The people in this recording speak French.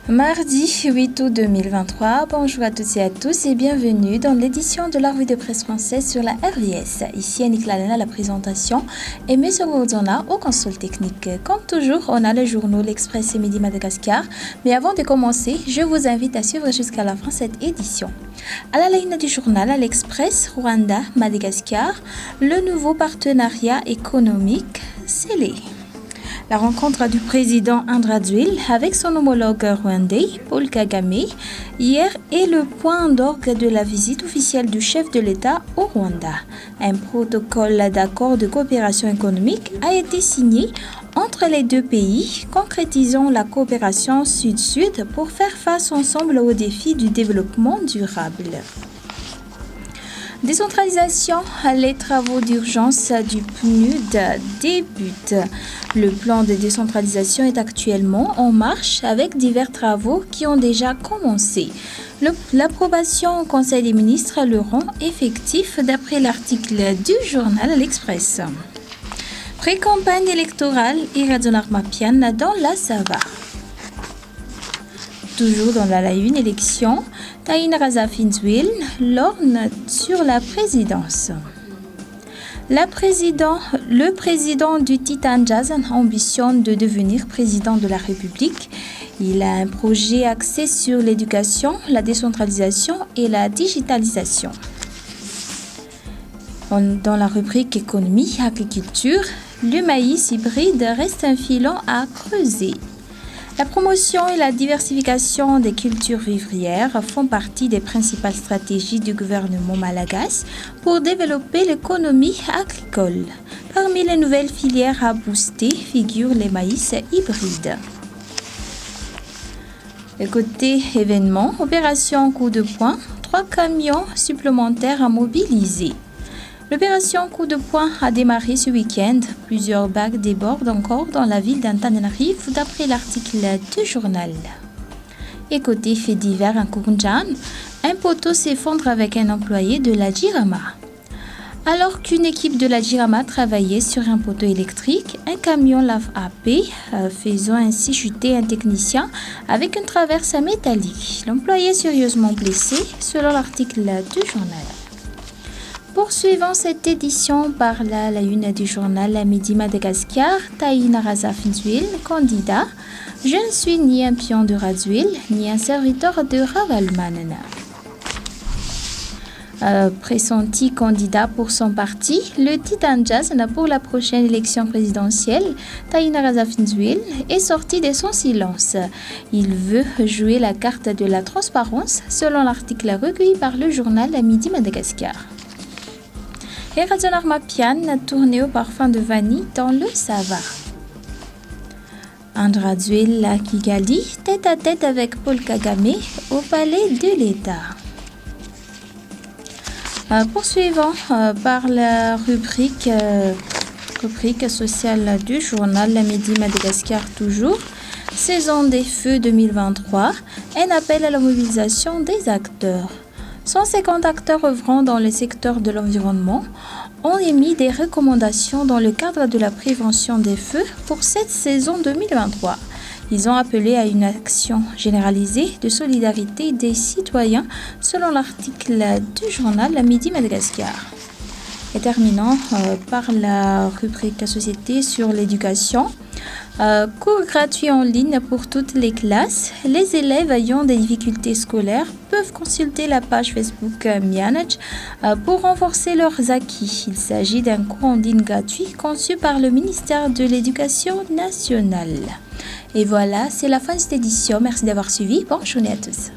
Mardi 8 août 2023, bonjour à toutes et à tous et bienvenue dans l'édition de la revue de presse française sur la RVS. Ici Annick Lalena à la présentation et M. Gordona au console technique. Comme toujours, on a le journal L'Express et Midi Madagascar. Mais avant de commencer, je vous invite à suivre jusqu'à la fin cette édition. À la ligne du journal L'Express, Rwanda, Madagascar, le nouveau partenariat économique scellé. La rencontre du président Andradouil avec son homologue rwandais, Paul Kagame, hier est le point d'orgue de la visite officielle du chef de l'État au Rwanda. Un protocole d'accord de coopération économique a été signé entre les deux pays, concrétisant la coopération sud-sud pour faire face ensemble aux défis du développement durable. Décentralisation, les travaux d'urgence du PNUD débutent. Le plan de décentralisation est actuellement en marche avec divers travaux qui ont déjà commencé. L'approbation au Conseil des ministres le rend effectif d'après l'article du journal L'Express. Pré-campagne électorale et Radzonar-Mapian dans la Sava. Toujours dans la une élection, Taïna Razafinzwil lorgne sur la présidence. Le président du Titan Jazz ambitionne de devenir président de la République. Il a un projet axé sur l'éducation, la décentralisation et la digitalisation. Dans la rubrique économie, agriculture, le maïs hybride reste un filon à creuser. La promotion et la diversification des cultures vivrières font partie des principales stratégies du gouvernement malagasy pour développer l'économie agricole. Parmi les nouvelles filières à booster figurent les maïs hybrides. Le côté événement, opération coup de poing, 3 camions supplémentaires à mobiliser. L'opération coup de poing a démarré ce week-end. Plusieurs bagues débordent encore dans la ville d'Antananarivo d'après l'article du journal. Et côté fait divers en Kourundjan, un poteau s'effondre avec un employé de la Jirama. Alors qu'une équipe de la Jirama travaillait sur un poteau électrique, un camion lave AP, faisant ainsi chuter un technicien avec une traverse métallique. L'employé est sérieusement blessé selon l'article du journal. Poursuivant cette édition par la une du journal Midi Madagascar, Taïna Razafinzwil, candidat. Je ne suis ni un pion de Radouil, ni un serviteur de Ravalman. Pressenti candidat pour son parti, le Titan Jazz pour la prochaine élection présidentielle, Taïna Razafinzwil est sorti de son silence. Il veut jouer la carte de la transparence selon l'article recueilli par le journal Midi Madagascar. Et Radzonar-Mapian a tourné au parfum de vanille dans le Sava. Andradouil à Kigali, tête à tête avec Paul Kagame au palais de l'État. Poursuivant par la rubrique sociale du journal La Midi Madagascar toujours, saison des feux 2023, un appel à la mobilisation des acteurs. 150 acteurs œuvrant dans le secteur de l'environnement ont émis des recommandations dans le cadre de la prévention des feux pour cette saison 2023. Ils ont appelé à une action généralisée de solidarité des citoyens selon l'article du journal La Midi Madagascar. Et terminant par la rubrique Société sur l'éducation. Cours gratuits en ligne pour toutes les classes. Les élèves ayant des difficultés scolaires peuvent consulter la page Facebook Mianage pour renforcer leurs acquis. Il s'agit d'un cours en ligne gratuit conçu par le ministère de l'Éducation nationale. Et voilà, c'est la fin de cette édition. Merci d'avoir suivi. Bonne journée à tous.